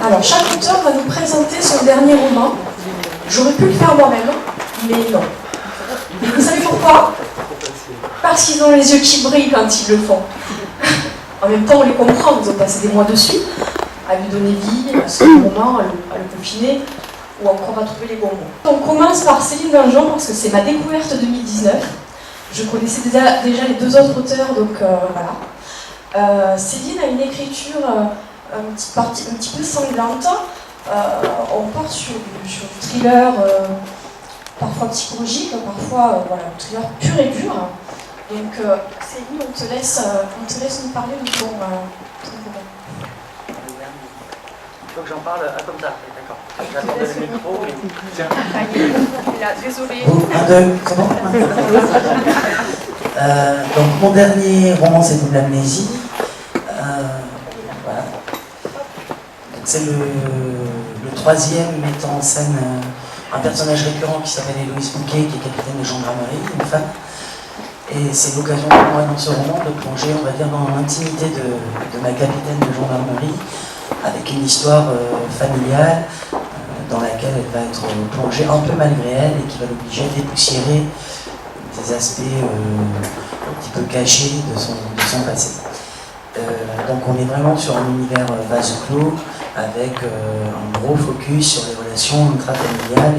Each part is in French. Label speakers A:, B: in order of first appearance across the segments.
A: Alors, chaque auteur va nous présenter son dernier roman. J'aurais pu le faire moi-même, mais non. Vous savez pourquoi? Parce qu'ils ont les yeux qui brillent quand ils le font. En même temps, on les comprend, ils ont passé des mois dessus, à lui donner vie, à ce roman, à le peaufiner, ou encore à trouver les bons mots. On commence par Céline Dangean, parce que c'est ma découverte 2019. Je connaissais déjà les deux autres auteurs, donc voilà. Céline a une écriture un petit peu sanglante. On part sur du thriller, parfois psychologique, parfois voilà, thriller pur et dur. Donc Céline, on te laisse nous parler de ton roman.
B: Il faut que j'en parle comme ça, d'accord. J'attendais le micro et... Tiens.
A: Désolé.
C: Comment donc mon dernier roman, c'est Double Amnésie. Voilà. C'est le troisième mettant en scène un personnage récurrent qui s'appelle Héloïse Bouquet, qui est capitaine de gendarmerie, une femme. Et c'est l'occasion pour moi dans ce roman de plonger, on va dire, dans l'intimité de ma capitaine de gendarmerie, avec une histoire familiale dans laquelle elle va être plongée un peu malgré elle et qui va l'obliger à dépoussiérer des aspects un petit peu cachés de son passé. Donc on est vraiment sur un univers vase clos avec un gros focus sur les relations intrafamiliales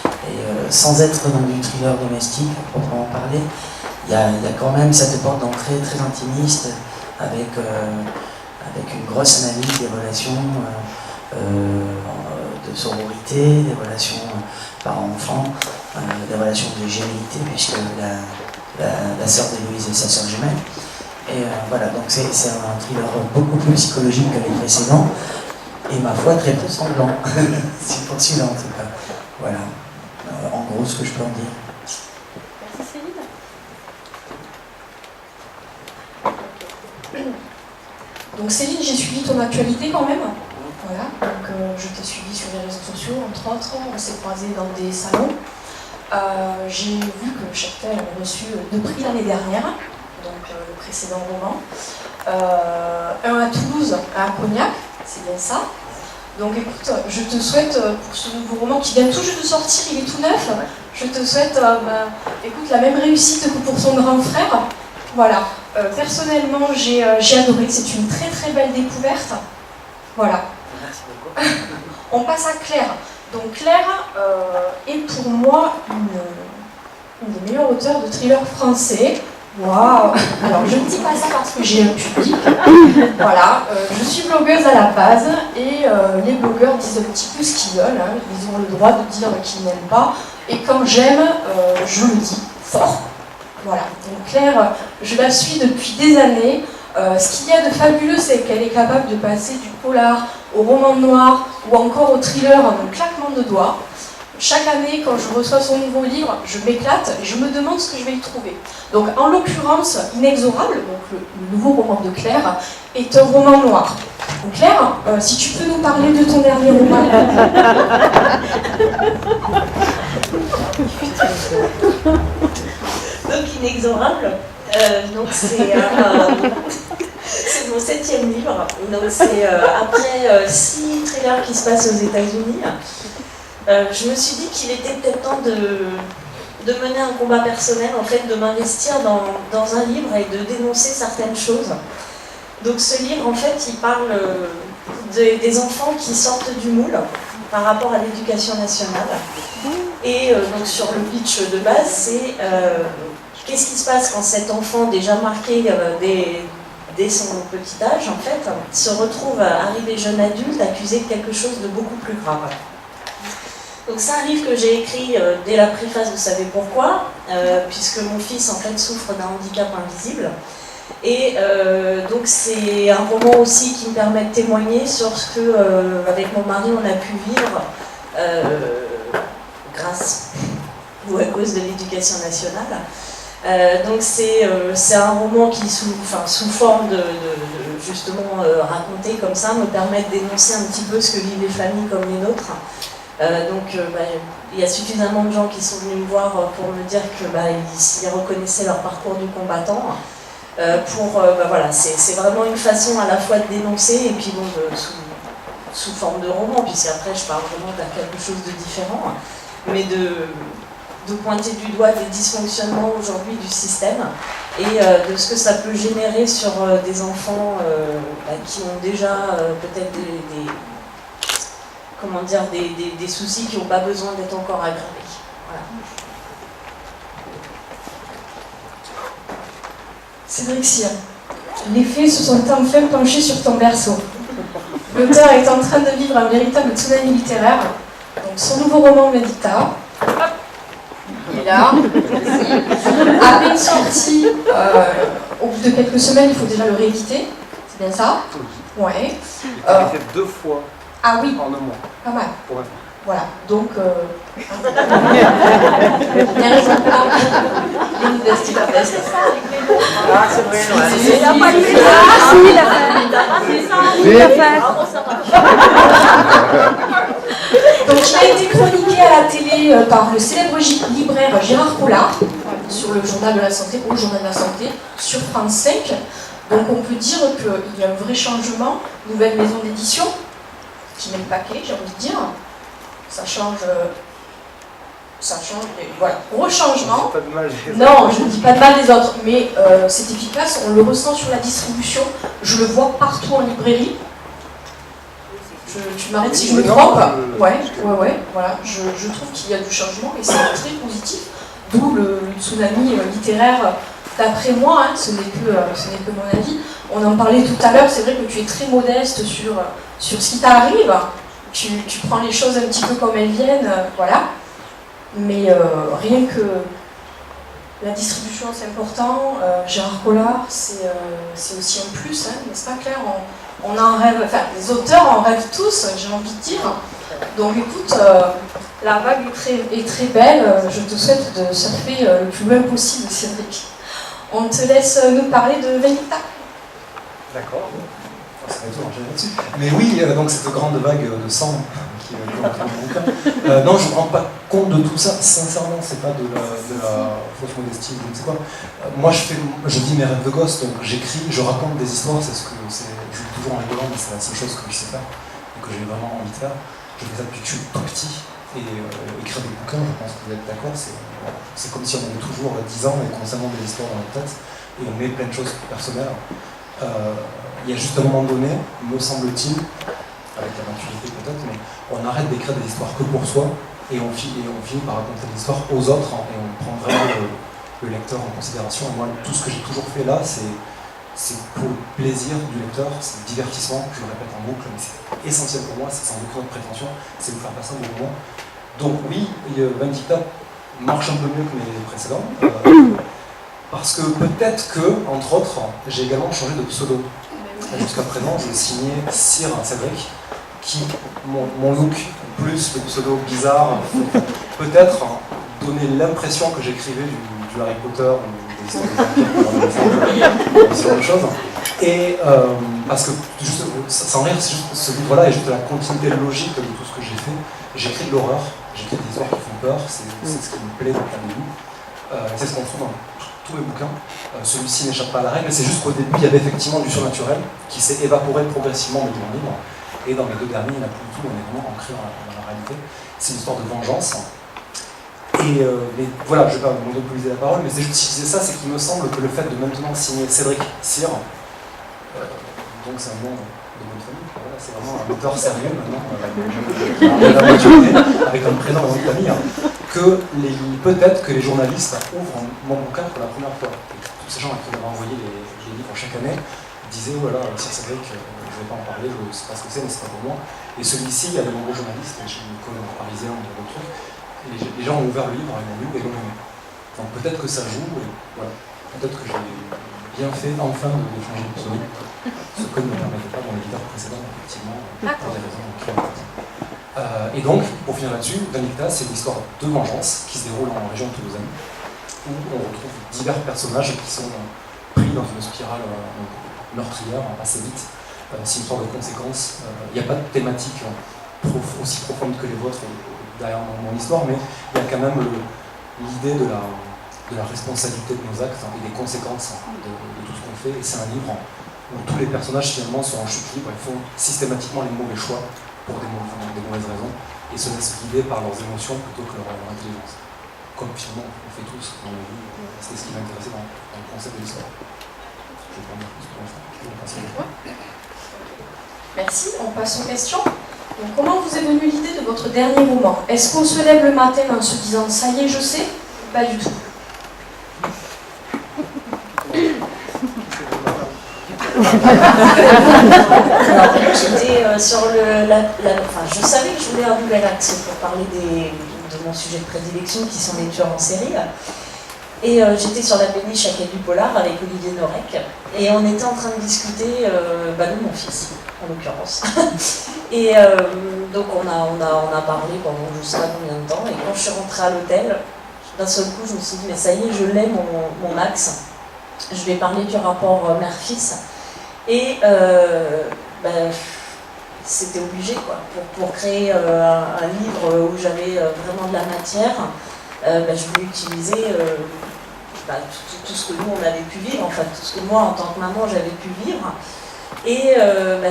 C: et sans être dans du thriller domestique à proprement parler, il y a quand même cette porte d'entrée très intimiste avec une grosse analyse des relations de sororité, des relations parents-enfants, des relations de gémellité, puisque la sœur d'Héloïse est sa sœur jumelle. Et voilà, donc c'est un thriller beaucoup plus psychologique que les précédents, et ma foi très peu sanglant, c'est pour celui-là en tout cas. Voilà, en gros ce que je peux en dire.
A: Merci Céline. Donc Céline, j'ai suivi ton actualité quand même. Voilà, donc je t'ai suivi sur les réseaux sociaux, entre autres, on s'est croisés dans des salons. J'ai vu que Cheptel avait reçu 2 prix l'année dernière, donc le précédent roman. Un à Toulouse, un à Cognac, c'est bien ça. Donc écoute, je te souhaite, pour ce nouveau roman qui vient tout juste de sortir, il est tout neuf, je te souhaite écoute, la même réussite que pour son grand frère. Voilà, personnellement j'ai adoré, c'est une très très belle découverte. Voilà.
B: Merci beaucoup.
A: On passe à Claire. Donc Claire est pour moi une des meilleures auteurs de thrillers français. Waouh! Alors je ne dis pas ça parce que j'ai un public. Voilà, je suis blogueuse à la base et les blogueurs disent un petit peu ce qu'ils veulent. Hein. Ils ont le droit de dire qu'ils n'aiment pas. Et quand j'aime, je le dis fort. Voilà. Donc Claire, je la suis depuis des années. Ce qu'il y a de fabuleux, c'est qu'elle est capable de passer du polar au roman noir ou encore au thriller en un claquement de doigts. Chaque année, quand je reçois son nouveau livre, je m'éclate et je me demande ce que je vais y trouver. Donc, en l'occurrence, Inexorable, donc le nouveau roman de Claire, est un roman noir. Donc, Claire, si tu peux nous parler de ton dernier roman.
D: Donc, Inexorable, donc c'est mon 7e livre. Donc, c'est après 6 thrillers qui se passent aux États-Unis. Je me suis dit qu'il était peut-être temps de mener un combat personnel, en fait, de m'investir dans un livre et de dénoncer certaines choses. Donc ce livre, en fait, il parle des enfants qui sortent du moule par rapport à l'éducation nationale. Et donc sur le pitch de base, c'est qu'est-ce qui se passe quand cet enfant, déjà marqué dès son petit âge, en fait, se retrouve arrivé jeune adulte, accusé de quelque chose de beaucoup plus grave. Donc c'est un livre que j'ai écrit dès la préface, vous savez pourquoi, puisque mon fils en fait souffre d'un handicap invisible. Et donc c'est un roman aussi qui me permet de témoigner sur ce que, avec mon mari, on a pu vivre grâce ou à cause de l'éducation nationale. Donc c'est un roman qui, sous forme de justement raconté comme ça, me permet de dénoncer un petit peu ce que vivent les familles comme les nôtres. Il y a suffisamment de gens qui sont venus me voir pour me dire qu'ils reconnaissaient leur parcours du combattant. Voilà, c'est vraiment une façon à la fois de dénoncer et puis bon, sous forme de roman, puisqu'après je parle vraiment vers quelque chose de différent, mais de pointer du doigt des dysfonctionnements aujourd'hui du système et de ce que ça peut générer sur des enfants qui ont déjà peut-être des soucis qui n'ont pas besoin d'être encore aggravés. Voilà.
A: Cédric Cyr, les faits se sont enfin penchés sur ton berceau. L'auteur est en train de vivre un véritable tsunami littéraire. Donc, son nouveau roman Vindicta, il est là, à peine sorti, au bout de quelques semaines, il faut déjà le rééditer, c'est bien ça? Ouais.
B: Il a été fait 2 fois
A: Ah oui,
B: en un mois.
A: pas mal.
B: Pour l'instant.
A: Voilà, donc... bien raison.
B: Ah, c'est vrai, ouais.
A: Il n'a pas fait
E: Ah, si, il a fait. Il a fait.
A: Donc il a été chroniqué à la télé par le célèbre libraire Gérard Collard sur le journal de la santé, au journal de la santé, sur France 5. Donc on peut dire qu'il y a un vrai changement, nouvelle maison d'édition, qui met le paquet, j'ai envie de dire. Ça change, et voilà, gros changement.
B: Pas de mal,
A: Non, je ne dis pas de mal des autres, mais c'est efficace, on le ressent sur la distribution, je le vois partout en librairie. Tu m'arrêtes si je me trompe. Ouais, voilà, je trouve qu'il y a du changement et c'est très positif, d'où le tsunami littéraire d'après moi, hein, ce n'est que mon avis. On en parlait tout à l'heure, c'est vrai que tu es très modeste sur ce qui t'arrive, tu prends les choses un petit peu comme elles viennent, voilà. Mais rien que la distribution, c'est important. Gérard Collard, c'est aussi un plus, hein, n'est-ce pas Claire? On en rêve, enfin, les auteurs en rêvent tous, j'ai envie de dire. Donc écoute, la vague est très belle. Je te souhaite de surfer le plus loin possible, Cédric. On te laisse nous parler de Vindicta.
F: D'accord. Ça va être enchaîner là-dessus. Mais oui, donc cette grande vague de sang qui est dans mon bouquin. Non, je ne me rends pas compte de tout ça. Sincèrement, c'est pas de la fausse modestie, je ne sais quoi. Moi, je vis mes rêves de gosse, donc j'écris, je raconte des histoires. Je suis toujours en rigolant, mais c'est la seule chose que je sais faire et que j'ai vraiment envie de faire. Je fais ça depuis que je suis tout petit. Et écrire des bouquins, je pense que vous êtes d'accord, c'est comme si on avait toujours 10 ans et qu'on s'invente des histoires dans la tête et on met plein de choses personnelles. Il y a juste un moment donné, me semble-t-il, avec la maturité peut-être, mais on arrête d'écrire des histoires que pour soi et on finit par raconter des histoires aux autres et on prend vraiment le lecteur en considération. Et moi, tout ce que j'ai toujours fait là, c'est pour le plaisir du lecteur, c'est le divertissement, je le répète en boucle, mais c'est essentiel pour moi, c'est sans aucune prétention, c'est de faire passer un bon moment. Donc oui, Vindicta marche un peu mieux que mes précédents, parce que peut-être que, entre autres, j'ai également changé de pseudo. Jusqu'à présent, je signais Cyr Cédric, qui, mon look, plus le pseudo bizarre, peut-être donner l'impression que j'écrivais du Harry Potter ou des histoires de choses. Et parce que, juste, sans rire, ce livre-là est juste la continuité logique de tout ce que j'ai fait. J'écris de l'horreur, j'écris des histoires qui font peur, c'est ce qui me plaît depuis le début. C'est ce qu'on trouve dans tous mes bouquins. Celui-ci n'échappe pas à la règle, mais c'est juste qu'au début, il y avait effectivement du surnaturel qui s'est évaporé progressivement de mon livre. Et dans les 2 derniers, il n'y en a plus du tout, on est vraiment ancré dans la réalité. C'est une histoire de vengeance. Et mais voilà, je ne vais pas monopoliser la parole, mais c'est juste si je disais ça, c'est qu'il me semble que le fait de maintenant signer Cédric Cyr, donc c'est un nom de bonne famille, voilà, c'est vraiment un auteur sérieux maintenant, avec un prénom et une famille, que peut-être que les journalistes ouvrent mon bouquin pour la première fois. Et tous ces gens à qui on va envoyer les livres chaque année disaient oh voilà, Cyr Cédric, je ne vais pas en parler, je ne sais pas ce que c'est, mais c'est pas pour moi. Et celui-ci, il y a de nombreux journalistes, j'ai une collègue parisien ou d'autres trucs, et les gens ont ouvert le livre, ils l'ont lu et l'ont aimé. Donc peut-être que ça joue, et voilà. Peut-être que j'ai bien fait enfin de changer de pseudo, ce que ne me permettait pas dans les livres précédents, effectivement, pour des raisons climatique. Et donc, pour finir là-dessus, Vindicta, c'est une histoire de vengeance qui se déroule en région toulousaine, où on retrouve divers personnages qui sont pris dans une spirale meurtrière assez vite. C'est une sorte de conséquence. Il n'y a pas de thématique aussi profonde que les vôtres derrière mon histoire, mais il y a quand même l'idée de la responsabilité de nos actes et des conséquences de tout ce qu'on fait. Et c'est un livre où tous les personnages finalement sont en chute libre et font systématiquement les mauvais choix pour des mauvaises raisons et se laissent guider par leurs émotions plutôt que leur intelligence. Comme finalement on fait tous dans la vie, c'était ce qui m'intéressait dans le concept de l'histoire. Je vais pas en dire plus pour l'instant.
A: Merci, on passe aux questions. Donc, comment vous est venue l'idée de votre dernier roman? Est-ce qu'on se lève le matin en se disant « ça y est, je sais » ou pas du tout?
D: J'étais sur enfin, je savais que je voulais un nouvel axe pour parler de mon sujet de prédilection qui sont les tueurs en série. Et j'étais sur la péniche à Quai du Polar avec Olivier Norek et on était en train de discuter de mon fils, en l'occurrence. Et donc on a parlé pendant je ne sais pas combien de temps et quand je suis rentrée à l'hôtel, d'un seul coup je me suis dit mais ça y est, je l'ai mon axe. Je vais parler du rapport mère-fils. Et c'était obligé quoi. Pour créer un livre où j'avais vraiment de la matière, je voulais utiliser tout ce que nous on avait pu vivre, enfin tout ce que moi en tant que maman j'avais pu vivre. Et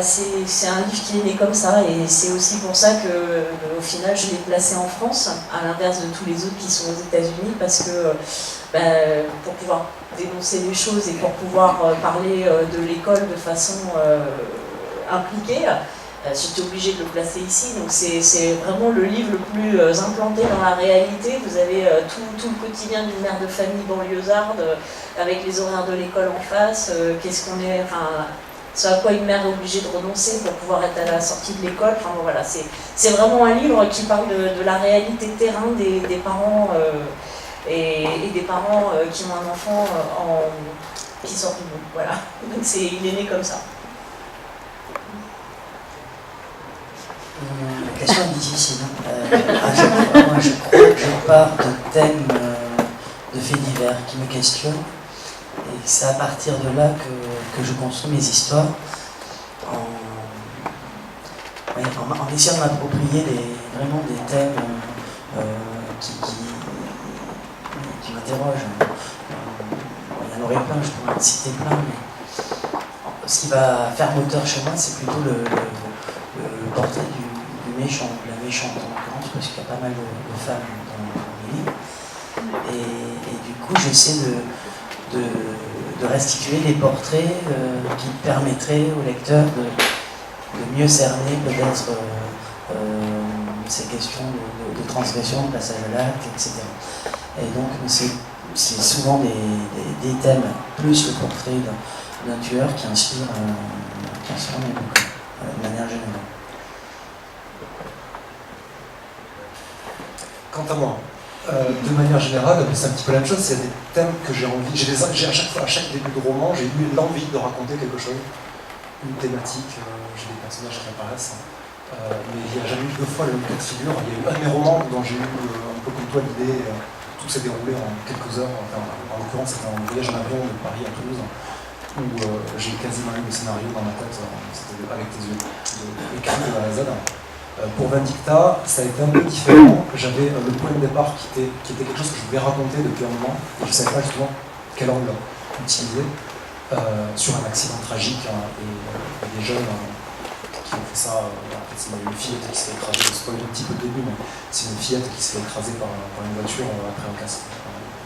D: c'est un livre qui est né comme ça et c'est aussi pour ça que au final je l'ai placé en France, à l'inverse de tous les autres qui sont aux États-Unis, parce que pour pouvoir dénoncer les choses et pour pouvoir parler de l'école de façon impliquée, j'étais obligée de le placer ici. Donc c'est vraiment le livre le plus implanté dans la réalité. Vous avez tout le quotidien d'une mère de famille banlieusarde avec les horaires de l'école en face, qu'est-ce qu'on est, enfin, ce à quoi une mère est obligée de renoncer pour pouvoir être à la sortie de l'école. Enfin bon, voilà, c'est vraiment un livre qui parle de la réalité de terrain des parents et des parents qui ont un enfant qui sort du monde. Voilà. Donc il est né comme ça.
C: La question est difficile. À chaque fois, moi, je crois que je pars de thèmes de faits divers qui me questionnent. Et c'est à partir de là que je construis mes histoires en essayant de m'approprier vraiment des thèmes qui m'interrogent. Il y en aurait plein, je pourrais en citer plein, mais ce qui va faire moteur chez moi, c'est plutôt le portrait du méchant, de la méchante en l'occurrence, parce qu'il y a pas mal de femmes dans les livres. Et du coup, j'essaie de restituer les portraits qui permettraient au lecteur de mieux cerner peut-être ces questions de transgression, de passage à l'acte, etc. Et donc c'est souvent des thèmes, plus le portrait d'un tueur qui inspire mes bouquins, de manière générale.
F: Quant à moi, de manière générale, c'est un petit peu la même chose, c'est des thèmes que j'ai envie, à chaque début de roman, j'ai eu l'envie de raconter quelque chose, une thématique, j'ai des personnages qui apparaissent, mais il n'y a jamais eu deux fois le même cas de figure. Il y a eu un de mes romans dont j'ai eu un peu comme toi l'idée, tout s'est déroulé en quelques heures, enfin, en l'occurrence c'était un voyage en avion de Paris à Toulouse, où j'ai quasiment eu le scénario dans ma tête, c'était avec tes yeux, écrit de A à Z. Pour Vindicta, ça a été un peu différent. J'avais le point de départ qui était quelque chose que je voulais raconter depuis un moment, et je ne savais pas justement quel angle utiliser, sur un accident tragique, et des jeunes qui ont fait ça. En fait, c'est une fillette qui s'est écrasée, je spoil un petit peu le début, mais c'est une fillette qui s'est écrasée par une voiture après un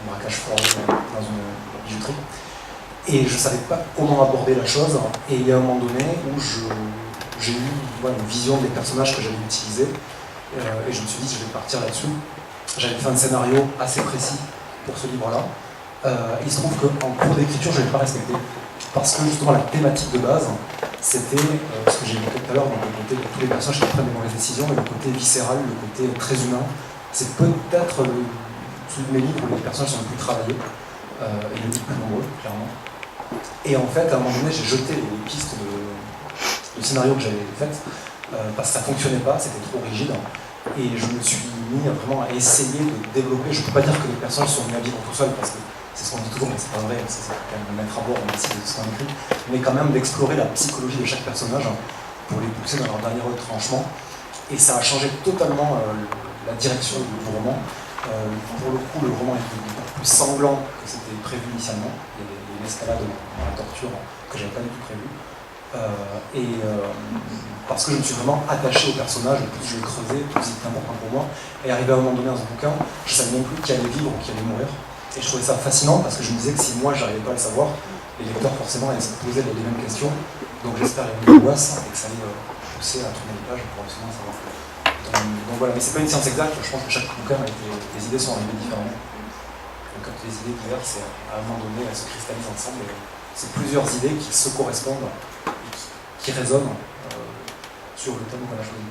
F: braquage fort dans une bijouterie. Et je ne savais pas comment aborder la chose, et il y a un moment donné où j'ai eu une vision des personnages que j'allais utiliser, et je me suis dit je vais partir là-dessus. J'avais fait un scénario assez précis pour ce livre-là. Il se trouve qu'en cours d'écriture, je ne l'ai pas respecté, parce que justement la thématique de base, c'était ce que j'ai évoqué tout à l'heure, donc le côté de tous les personnages qui prennent des mauvaises décisions, et le côté viscéral, le côté très humain. C'est peut-être celui de mes livres où les personnages sont le plus travaillés, et le plus nombreux, clairement. Et en fait, à un moment donné, j'ai jeté les pistes de scénario que j'avais faites, parce que ça ne fonctionnait pas, c'était trop rigide. Et je me suis mis vraiment à essayer de développer. Je ne peux pas dire que les personnages sont venus à vivre tout seuls, parce que c'est ce qu'on dit toujours, mais c'est pas vrai, c'est quand même de mettre à bord, même si c'est ce qu'on écrit, mais quand même d'explorer la psychologie de chaque personnage pour les pousser dans leur dernier retranchement. Et ça a changé totalement la direction du roman. Pour le coup, le roman est beaucoup plus sanglant que c'était prévu initialement. Il y a une escalade dans la torture que j'avais pas du tout prévue. Parce que je me suis vraiment attaché au personnage, plus je l'ai creusé, plus il était important pour moi. Et arrivé à un moment donné dans un bouquin, je savais même plus qui allait vivre ou qui allait mourir. Et je trouvais ça fascinant parce que je me disais que si moi j'arrivais pas à le savoir, les lecteurs forcément allaient se poser les mêmes questions. Donc j'espère qu'il y a une angoisse et que ça allait pousser à tourner les pages pour absolument savoir. Donc voilà, mais c'est pas une science exacte, je pense que chaque bouquin les idées sont arrivées différemment. Donc quand les idées diverses, à un moment donné, elles se cristallisent ensemble et c'est plusieurs idées qui se correspondent et qui résonnent sur le thème qu'on a choisi.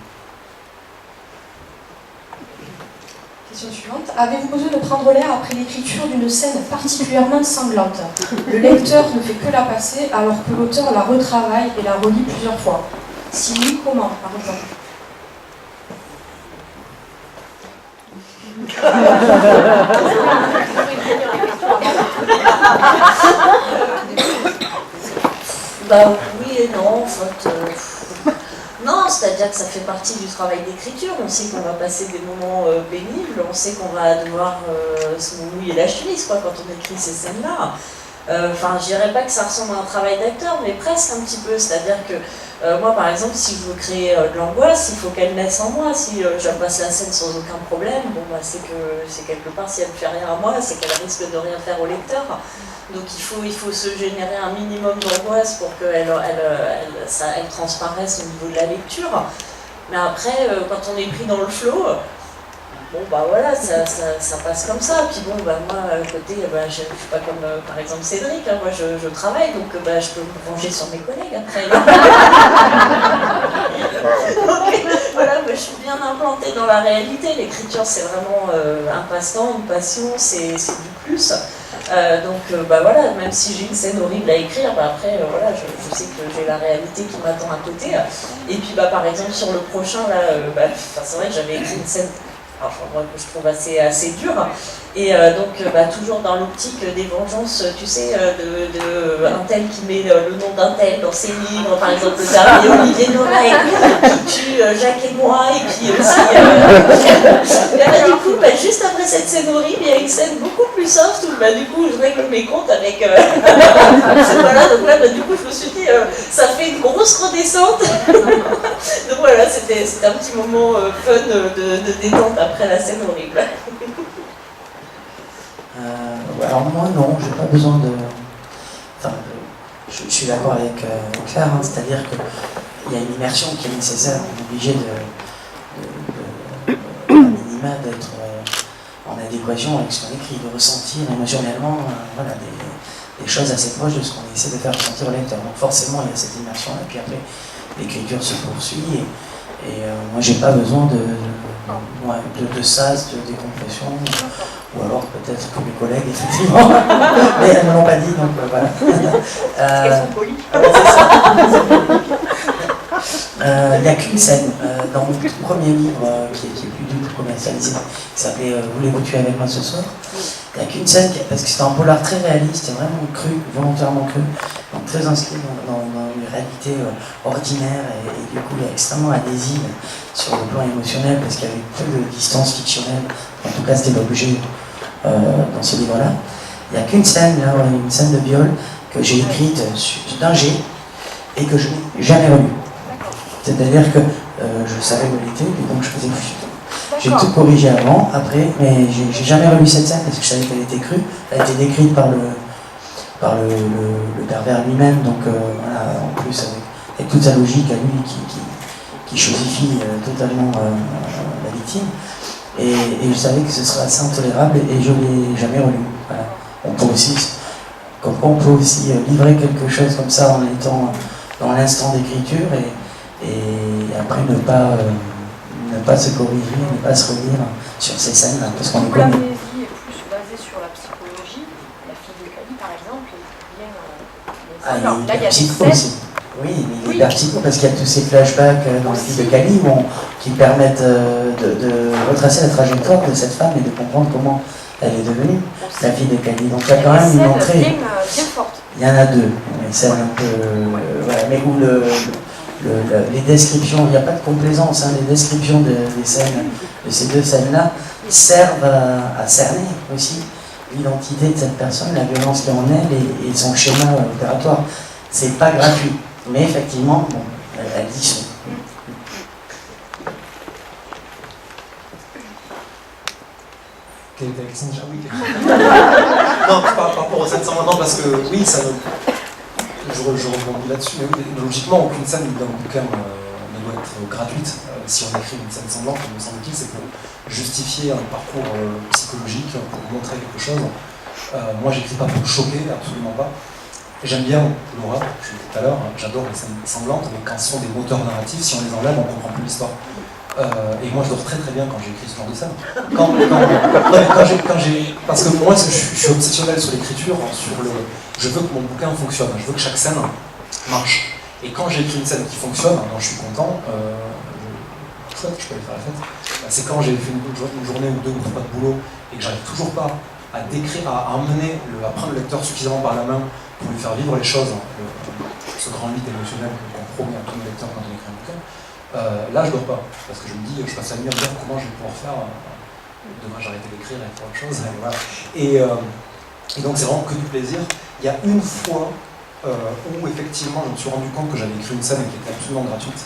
A: Question suivante. Avez-vous besoin de prendre l'air après l'écriture d'une scène particulièrement sanglante? Le lecteur ne fait que la passer alors que l'auteur la retravaille et la relit plusieurs fois. Si oui, comment, par exemple?
D: Bah oui et non, en fait. Non, c'est-à-dire que ça fait partie du travail d'écriture. On sait qu'on va passer des moments pénibles, on sait qu'on va devoir se mouiller la chemise quand on écrit ces scènes-là. Enfin, je dirais pas que ça ressemble à un travail d'acteur, mais presque un petit peu. C'est-à-dire que moi, par exemple, si je veux créer de l'angoisse, il faut qu'elle naisse en moi. Si je passe la scène sans aucun problème, bon, bah, c'est quelque part, si elle ne fait rien à moi, c'est qu'elle risque de rien faire au lecteur. Donc il faut se générer un minimum d'angoisse pour qu'elle transparaisse au niveau de la lecture. Mais après, quand on est pris dans le flow, bon bah voilà, ça passe comme ça. Puis bon, bah moi, à côté, bah, je ne suis pas comme par exemple Cédric, hein, moi je travaille, donc bah, je peux me venger sur mes collègues après. Donc voilà, moi, je suis bien implantée dans la réalité. L'écriture, c'est vraiment un passe-temps, une passion, c'est du plus. Donc bah voilà, même si j'ai une scène horrible à écrire, bah après voilà, je sais que j'ai la réalité qui m'attend à côté. Et puis bah par exemple sur le prochain là, c'est vrai que j'avais écrit une scène que je trouve assez dure. Et donc bah, toujours dans l'optique des vengeances, tu sais, un tel qui met le nom d'un tel dans ses livres, par exemple le dernier Olivier Noreil qui tue Jacques et moi, et puis aussi du coup bah, juste après cette scène horrible, il y a une scène beaucoup plus soft où bah, du coup je règle mes comptes avec voilà, donc là bah, du coup je me suis dit ça fait une grosse redescente. Donc voilà, c'était un petit moment fun de détente après la scène horrible.
C: Alors moi non, j'ai pas besoin de... Enfin, je suis d'accord avec Claire, hein, c'est-à-dire qu'il y a une immersion qui est nécessaire, on est obligé à minima d'être en adéquation avec ce qu'on écrit, de ressentir émotionnellement voilà, des choses assez proches de ce qu'on essaie de faire ressentir au lecteur. Donc forcément il y a cette immersion, et puis après l'écriture se poursuit, et moi j'ai pas besoin de sas, de décompression, ou alors peut-être que mes collègues, effectivement, mais elles ne me l'ont pas dit, donc voilà.
E: Elles sont polies.
C: Il n'y a qu'une scène dans mon tout premier livre, qui est plus du tout commercialisé, qui s'appelait Voulez-vous tuer avec moi ce soir? Il n'y a qu'une scène, parce que c'est un polar très réaliste, vraiment cru, volontairement cru, donc très inscrit dans une réalité ordinaire, et du coup il est extrêmement adhésive sur le plan émotionnel, parce qu'il y avait peu de distance fictionnelle, en tout cas c'était l'objet dans ce livre-là. Il n'y a qu'une scène, là, une scène de viol, que j'ai écrite d'un jet, et que je n'ai jamais relue. C'est-à-dire que je savais où elle était, et donc je faisais j'ai tout corrigé avant, après, mais j'ai jamais relu cette scène parce que je savais qu'elle était crue. Elle a été décrite par le pervers lui-même, donc voilà, en plus avec toute sa logique à lui qui chosifie totalement la victime. Et je savais que ce serait assez intolérable et je ne l'ai jamais relu. Voilà. On peut aussi livrer quelque chose comme ça en étant dans l'instant d'écriture et après ne pas se corriger, ne pas se relire sur ces scènes-là, parce qu'on est connu.
E: L'amnésie est plus basée sur la psychologie. La fille de Cali, par exemple, est bien...
C: là, il y a des scènes... Oui, mais il est hyper psycho, parce qu'il y a tous ces flashbacks dans la fille de Cali qui permettent de retracer la trajectoire de cette femme et de comprendre comment elle est devenue la fille de Cali. Donc il y a quand même une entrée...
E: bien forte.
C: Il y en a deux, une scène un peu... voilà, mais où les descriptions, il n'y a pas de complaisance, hein, les descriptions des scènes, de ces deux scènes-là servent à cerner aussi l'identité de cette personne, la violence qui est en elle et son schéma opératoire. C'est pas gratuit, mais effectivement, bon, elles y sont.
F: Quelle était la question déjà? Oui. Non, par rapport aux scènes sans maintenant, parce que oui, ça je rebondis là-dessus, mais oui, logiquement, aucune scène d'un bouquin ne doit être gratuite. Si on écrit une scène sanglante, me semble-t-il, c'est pour justifier un parcours psychologique, pour montrer quelque chose. Moi, j'écris pas pour choquer, absolument pas. J'aime bien Laura, je l'ai dit tout à l'heure, j'adore les scènes sanglantes, mais quand ce sont des moteurs narratifs, si on les enlève, on ne comprend plus l'histoire. Et moi, je dors très très bien quand j'écris ce genre de scène. Parce que moi, je suis obsessionnel sur l'écriture, je veux que mon bouquin fonctionne, je veux que chaque scène marche. Et quand j'écris une scène qui fonctionne, dont je suis content, chouette, je peux aller faire la fête, c'est quand j'ai fait une journée ou deux où je n'ai pas de boulot et que j'arrive toujours pas à décrire, à prendre le lecteur suffisamment par la main pour lui faire vivre les choses, ce grand mythe émotionnel qu'on promet à tous les lecteurs quand on écrit un bouquin. Là, je dors pas, parce que je me dis, je passe la nuit à me dire comment je vais pouvoir faire. Demain, j'arrête d'écrire et faire autre chose. Voilà. Et donc, c'est vraiment que du plaisir. Il y a une fois où, effectivement, je me suis rendu compte que j'avais écrit une scène qui était absolument gratuite.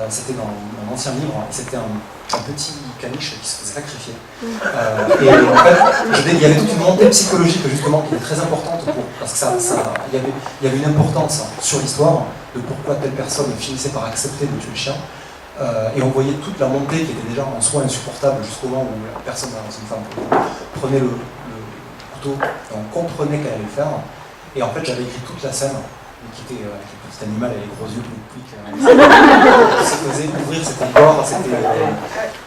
F: C'était dans mon ancien livre, et c'était un petit caniche qui se faisait sacrifier. Et en fait, il y avait toute une montée psychologique, justement, qui était très importante, parce que il y avait une importance sur l'histoire de pourquoi telle personne finissait par accepter de tuer le chien. Et on voyait toute la montée qui était déjà en soi insupportable jusqu'au moment où la personne, une femme, prenait le couteau, et on comprenait qu'elle allait le faire. Et en fait, j'avais écrit toute la scène, qui était le petit animal avec les gros yeux tout quick, se faisait ouvrir, c'était corps,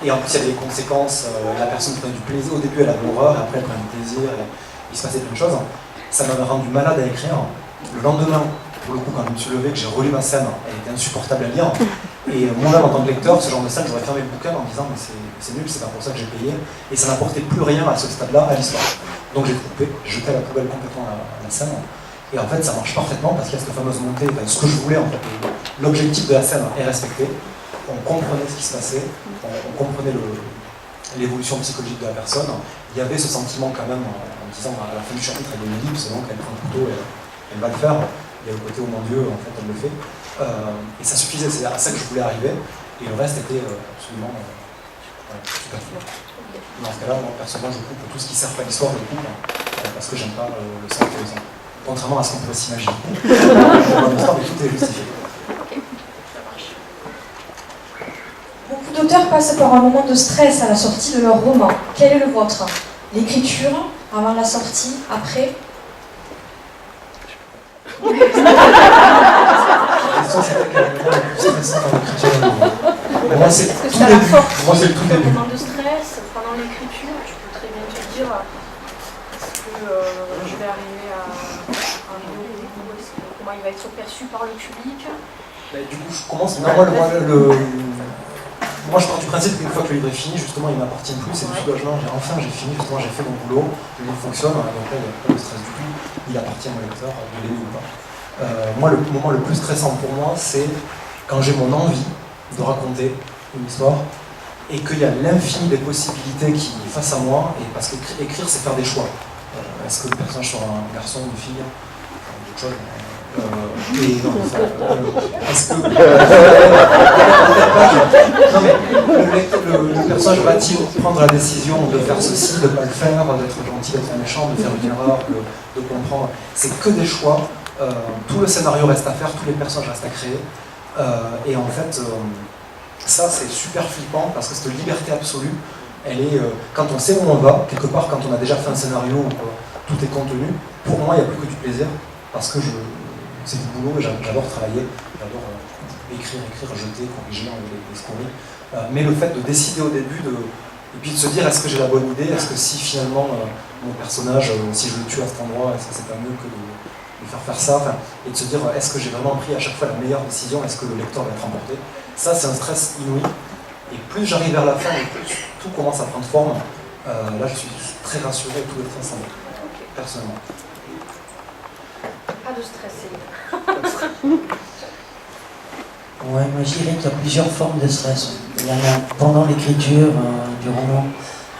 F: et en plus il y avait des conséquences, la personne prenait du plaisir, au début elle avait horreur, et après elle prenait du plaisir, et il se passait plein de choses. Ça m'avait rendu malade à écrire. Le lendemain, pour le coup, quand je me suis levé, que j'ai relu ma scène, elle était insupportable à lire. Et moi-même, en tant que lecteur, ce genre de scène, j'aurais fermé le bouquin en me disant mais c'est nul, c'est pas pour ça que j'ai payé. Et ça n'apportait plus rien à ce stade-là à l'histoire. Donc j'ai coupé, j'ai jeté à la poubelle complètement la scène. Et en fait, ça marche parfaitement parce qu'il y a cette fameuse montée, ce que je voulais en fait. L'objectif de la scène est respecté. On comprenait ce qui se passait, on comprenait l'évolution psychologique de la personne. Il y avait ce sentiment quand même en disant à la fin du chapitre, elle est une ellipse, donc elle prend le couteau et elle va le faire. Il y a le côté, oh mon Dieu, en fait, elle le fait. Et ça suffisait, c'est à ça que je voulais arriver. Et le reste était absolument superflu. Dans ce cas-là, moi, personnellement, je coupe tout ce qui sert pas à l'histoire, je le coupe, parce que j'aime pas le sang que les gens. Contrairement à ce qu'on pourrait s'imaginer. Dans l'histoire, mais tout est justifié.
A: Beaucoup d'auteurs passent par un moment de stress à la sortie de leur roman. Quel est le vôtre? L'écriture, avant la sortie, après?
F: La question, c'était quel est le moment le plus stressant dans l'écriture? Moi, c'est le tout début. Moi, c'est le tout début.
E: Moment de stress, pendant l'écriture, tu peux très bien te dire est-ce que je vais arriver à un niveau où comment il va être perçu par le public.
F: Du coup, je commence. Moi, je pars du principe qu'une fois que le livre est fini, justement, il ne m'appartient plus, c'est du soulagement. J'ai fini, justement, j'ai fait mon boulot, le livre fonctionne, donc là, il n'y a pas de stress du tout, il appartient au lecteur de l'aimer ou pas. Moi, le moment le plus stressant pour moi, c'est quand j'ai mon envie de raconter une histoire et qu'il y a l'infini des possibilités qui est face à moi, et parce qu'écrire, c'est faire des choix. Est-ce que le personnage sera un garçon, une fille, autre chose? Est-ce que non mais le personnage va-t-il prendre la décision de faire ceci, de ne pas le faire, d'être gentil, d'être méchant, de faire une erreur, de comprendre? C'est que des choix. Tout le scénario reste à faire, tous les personnages restent à créer. Et en fait, ça c'est super flippant parce que cette liberté absolue, elle est quand on sait où on va, quelque part quand on a déjà fait un scénario où tout est contenu, pour moi il n'y a plus que du plaisir parce que c'est du boulot et j'adore travailler, j'adore écrire, jeter, corriger, enlever des scories. Mais le fait de décider au début, et puis de se dire est-ce que j'ai la bonne idée, est-ce que si finalement mon personnage, si je le tue à cet endroit, est-ce que c'est pas mieux que de faire ça, et de se dire est-ce que j'ai vraiment pris à chaque fois la meilleure décision, est-ce que le lecteur va être emporté. Ça c'est un stress inouï, et plus j'arrive vers la fin, et plus tout commence à prendre forme, là je suis très rassuré, tout est très simple, personnellement.
E: Pas de stress, Céline.
C: Ouais, moi je dirais qu'il y a plusieurs formes de stress. Il y en a pendant l'écriture du roman,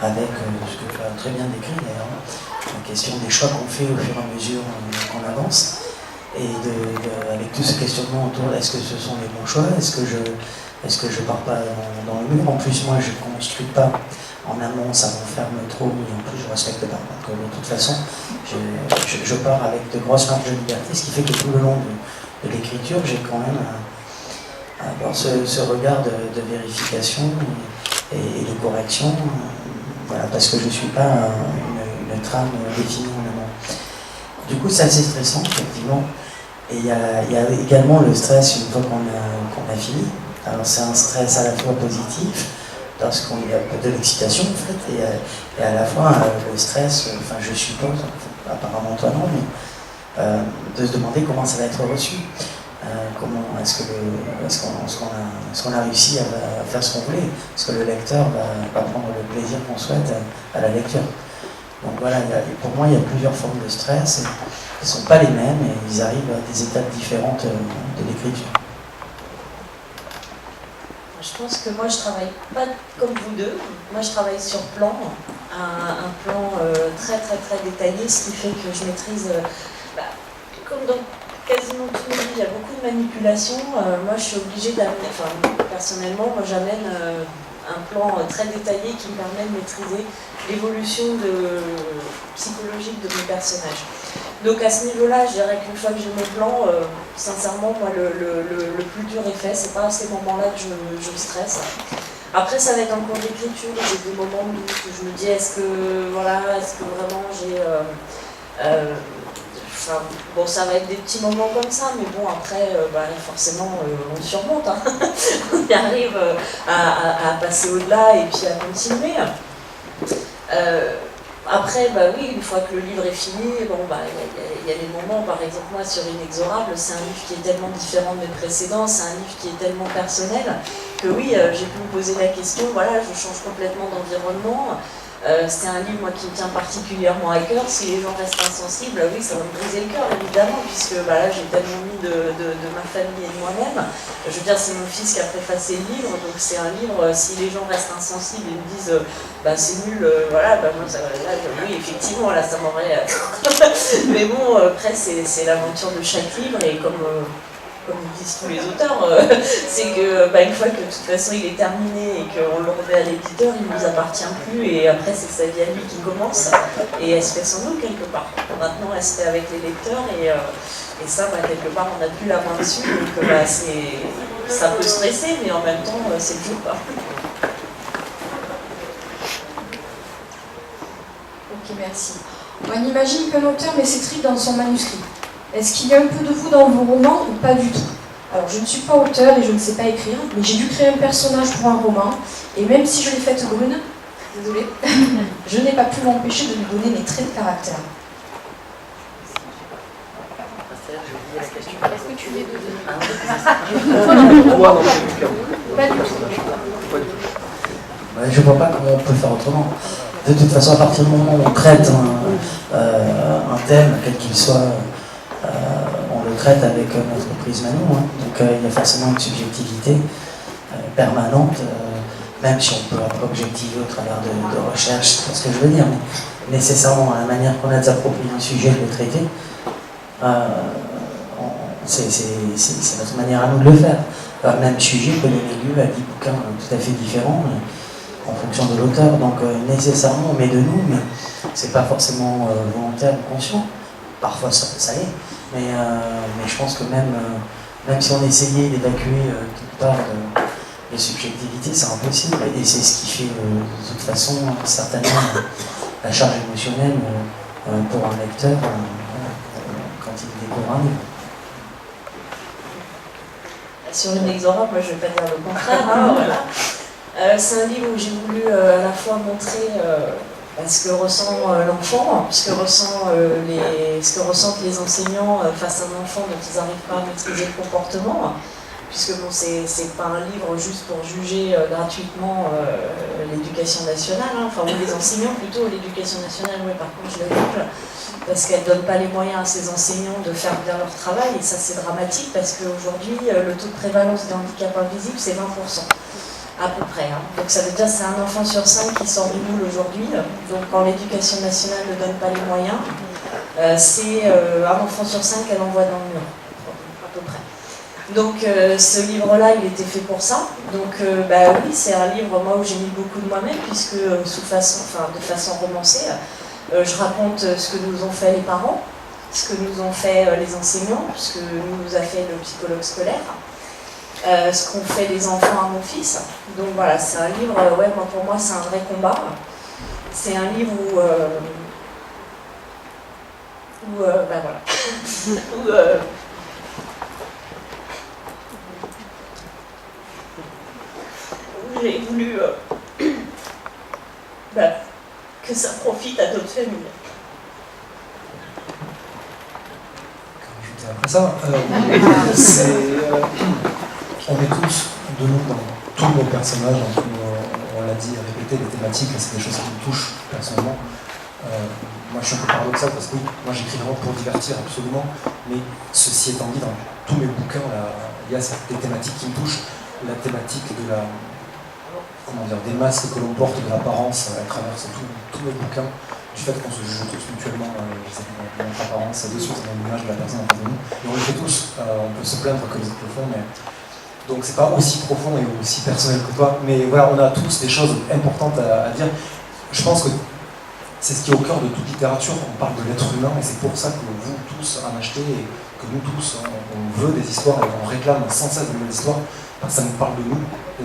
C: avec ce que tu as très bien décrit d'ailleurs, la question des choix qu'on fait au fur et à mesure qu'on avance, et avec tout ce questionnement autour, est-ce que ce sont les bons choix, est-ce que je pars pas dans le mur. En plus, moi, je ne construis pas en amont, ça m'enferme trop, et en plus, je ne respecte pas. Donc, de toute façon, je pars avec de grosses marges de liberté, ce qui fait que tout le long de l'écriture, j'ai quand même à avoir ce regard de vérification et de correction, voilà, parce que je ne suis pas une trame définie en amont. Du coup, c'est assez stressant, effectivement. Et il y a également le stress une fois qu'on a fini. Alors c'est un stress à la fois positif, parce qu'on y a de l'excitation en fait, et à la fois le stress, enfin je suppose, apparemment toi non, mais de se demander comment ça va être reçu. Comment est-ce qu'on a réussi à faire ce qu'on voulait, est-ce que le lecteur va prendre le plaisir qu'on souhaite à la lecture. Donc voilà, pour moi il y a plusieurs formes de stress, et ils ne sont pas les mêmes et ils arrivent à des étapes différentes de l'écriture.
D: Je pense que moi je travaille pas comme vous deux, moi je travaille sur plan, un plan très très très détaillé, ce qui fait que je maîtrise, comme dans quasiment tous les livres, il y a beaucoup de manipulations, moi je suis obligée d'amener, enfin personnellement moi j'amène un plan très détaillé qui me permet de maîtriser l'évolution psychologique de mes personnages. Donc à ce niveau-là, je dirais qu'une fois que j'ai mes plans, sincèrement, moi le plus dur est fait, c'est pas à ces moments-là que je stresse. Après ça va être en cours d'écriture, j'ai des moments où je me dis est-ce que vraiment j'ai... bon, ça va être des petits moments comme ça, mais bon, après, forcément, on surmonte. Hein. On y arrive à passer au-delà et puis à continuer. Après, oui, une fois que le livre est fini, bon, il y a des moments, par exemple, moi, sur Inexorable, c'est un livre qui est tellement différent de mes précédents, c'est un livre qui est tellement personnel, que oui, j'ai pu me poser la question, voilà, je change complètement d'environnement. C'est un livre moi, qui me tient particulièrement à cœur. Si les gens restent insensibles, oui, ça va me briser le cœur, évidemment, puisque là, j'ai tellement mis de ma famille et de moi-même. Je veux dire, c'est mon fils qui a préfacé le livre, donc c'est un livre, si les gens restent insensibles et me disent c'est nul, voilà, moi, oui, effectivement, là, ça m'aurait... Mais bon, après, c'est l'aventure de chaque livre, et comme ils disent tous les auteurs, c'est que une fois que de toute façon il est terminé et qu'on le remet à l'éditeur, il ne nous appartient plus, et après c'est sa vie à lui qui commence, et elle se fait sans nous quelque part. Maintenant elle se fait avec les lecteurs, et ça, quelque part on n'a plus la main dessus, donc ça peut stresser, mais en même temps c'est le jeu, quoi.
A: Ok, merci. On imagine qu'un auteur met ses tripes dans son manuscrit. Est-ce qu'il y a un peu de vous dans vos romans ou pas du tout? Alors, je ne suis pas auteur et je ne sais pas écrire, mais j'ai dû créer un personnage pour un roman, et même si je l'ai faite brune, désolée, je n'ai pas pu m'empêcher de lui donner mes traits de caractère.
E: Est-ce que tu les deux?
A: Pas du tout.
C: Je ne vois pas comment on peut faire autrement. De toute façon, à partir du moment où on traite un thème, quel qu'il soit, on le traite avec notre prisme à nous. Hein. Donc il y a forcément une subjectivité permanente, même si on peut objectiver au travers de recherches, c'est pas ce que je veux dire, mais nécessairement la manière qu'on a de s'approprier un sujet, de le traiter, c'est notre manière à nous de le faire. Le même sujet peut donner lieu à 10 bouquins tout à fait différents en fonction de l'auteur. Donc nécessairement on met de nous, mais c'est pas forcément volontaire ou conscient. Parfois ça l'est, mais je pense que même si on essayait d'évacuer toute part de subjectivité, c'est impossible. Et c'est ce qui fait de toute façon certainement la charge émotionnelle pour un lecteur quand il découvre un livre.
D: Sur Inexorable, moi je ne vais pas dire le contraire, hein, voilà. C'est un livre où j'ai voulu à la fois montrer ce que ressent l'enfant, ce que ressentent les enseignants face à un enfant dont ils n'arrivent pas à maîtriser le comportement, puisque bon, c'est pas un livre juste pour juger gratuitement l'éducation nationale, hein, enfin ou les enseignants plutôt, l'éducation nationale, oui, par contre je le juge, parce qu'elle ne donne pas les moyens à ses enseignants de faire bien leur travail, et ça c'est dramatique parce qu'aujourd'hui le taux de prévalence des handicaps invisibles c'est 20%. à peu près. Hein. Donc ça veut dire que c'est un enfant sur 5 qui sort du moule aujourd'hui. Donc quand l'éducation nationale ne donne pas les moyens, c'est un enfant sur 5 qu'elle envoie dans le mur, à peu près. Donc ce livre-là, il était fait pour ça. Donc oui, c'est un livre moi où j'ai mis beaucoup de moi-même, puisque de façon romancée, je raconte ce que nous ont fait les parents, ce que nous ont fait les enseignants, ce que nous a fait le psychologue scolaire, ce qu'ont fait les enfants à mon fils. Donc voilà, c'est un livre, pour moi c'est un vrai combat. C'est un livre où j'ai voulu que ça profite à d'autres familles.
F: Après ça, on est tous, de nous, dans tous nos personnages, on l'a dit, répété, les thématiques, c'est des choses qui me touchent personnellement. Moi je suis un peu paradoxal parce que moi j'écris vraiment pour divertir absolument, mais ceci étant dit, dans tous mes bouquins, il y a des thématiques qui me touchent. La thématique de des masques que l'on porte, de l'apparence, elle traverse tous mes bouquins. Du fait qu'on se juge tous mutuellement notre apparence, de suite dans l'image de la personne en face de nous. Et on le fait tous, on peut se plaindre que les autres le font, mais... Donc c'est pas aussi profond et aussi personnel que toi, mais voilà, on a tous des choses importantes à dire. Je pense que c'est ce qui est au cœur de toute littérature, on parle de l'être humain, et c'est pour ça que vous tous en achetez, et que nous tous, on veut des histoires, et on réclame sans cesse de nouvelles histoires, parce que ça nous parle de nous, et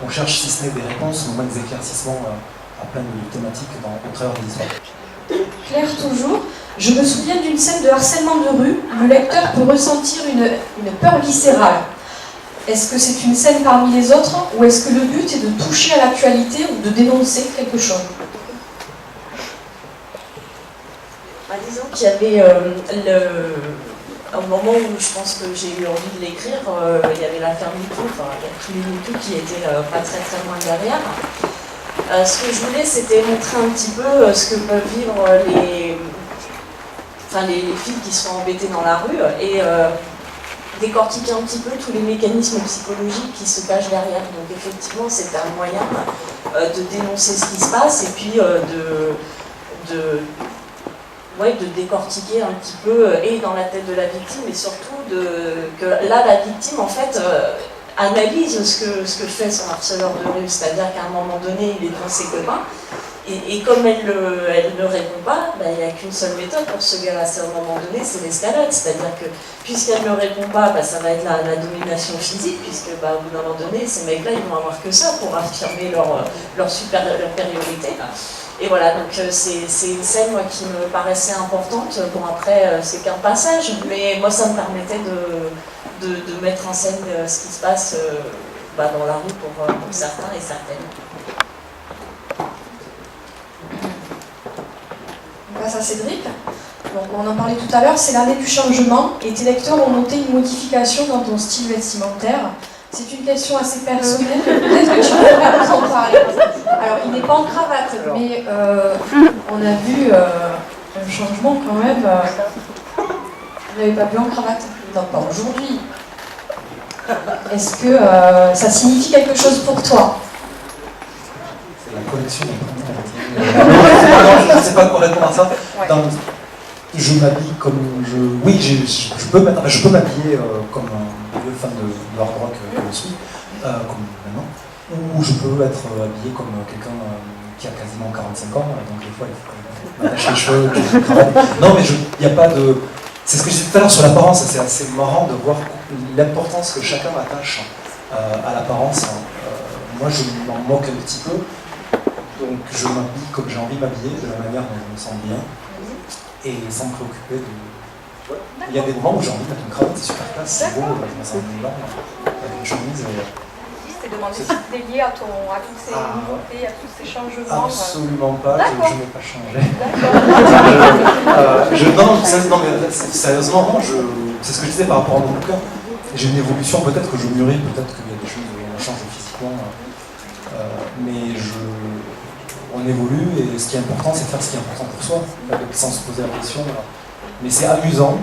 F: on cherche, si ce n'est des réponses, au moins des éclaircissements à plein de thématiques au travers des histoires.
A: Claire toujours, je me souviens d'une scène de harcèlement de rue, le lecteur peut ressentir une peur viscérale. Est-ce que c'est une scène parmi les autres, ou est-ce que le but est de toucher à l'actualité ou de dénoncer quelque chose?
D: Disons qu'il y avait au moment où je pense que j'ai eu envie de l'écrire, il y avait l'affaire MeToo, il y a tous les MeToo qui étaient pas très très loin derrière. Ce que je voulais, c'était montrer un petit peu ce que peuvent vivre les filles qui sont embêtées dans la rue et décortiquer un petit peu tous les mécanismes psychologiques qui se cachent derrière. Donc effectivement, c'était un moyen de dénoncer ce qui se passe et puis de décortiquer un petit peu et dans la tête de la victime et surtout que là, la victime, en fait, analyse ce que fait son harceleur de rue, c'est-à-dire qu'à un moment donné, il est devant ses copains, et comme elle ne répond pas, il n'y a qu'une seule méthode pour ce gars-là, c'est à un moment donné, c'est l'escalade, c'est-à-dire que puisqu'elle ne répond pas, ça va être la domination physique, puisque au bout d'un moment donné, ces mecs-là, ils vont avoir que ça pour affirmer leur supériorité. Et voilà, donc c'est une scène moi, qui me paraissait importante. Bon après, c'est qu'un passage, mais moi ça me permettait de mettre en scène ce qui se passe dans la rue pour certains et certaines.
A: On passe à Cédric. Donc, on en parlait tout à l'heure, c'est l'année du changement et tes lecteurs ont noté une modification dans ton style vestimentaire. C'est une question assez personnelle, peut-être que tu pourrais nous en parler. Alors, il n'est pas en cravate, mais on a vu un changement quand même. Vous n'avez pas vu en cravate? Non, pas aujourd'hui. Est-ce que ça signifie quelque chose pour toi?
F: C'est la collection non, je ne sais pas quoi répondre à ça.
E: Ouais.
F: Je m'habille comme je... Oui, je peux m'habiller comme un vieux fan de hard rock que je suis, comme maintenant, ou je peux être habillé comme quelqu'un qui a quasiment 45 ans, donc des fois il faut m'attacher les cheveux, non mais il n'y a pas de... C'est ce que je disais tout à l'heure sur l'apparence, c'est assez marrant de voir l'importance que chacun attache à l'apparence. Moi je m'en moque un petit peu, donc je m'habille comme j'ai envie de m'habiller, de la manière dont je me sens bien, et sans me préoccuper de... Il y a des moments où j'ai envie de mettre une cravate, c'est super classe, c'est beau, je me sens bien, avec une chemise.
E: Je t'ai demandé si c'était lié à toutes ces nouveautés, à tous ces changements.
F: Absolument pas, je n'ai pas changé.
E: D'accord.
F: Non, mais sérieusement, c'est ce que je disais par rapport à mon bouquin. J'ai une évolution, peut-être que je mûris, peut-être qu'il y a des choses où on change physiquement, mais on évolue et ce qui est important, c'est de faire ce qui est important pour soi, sans se poser la question. Mais c'est amusant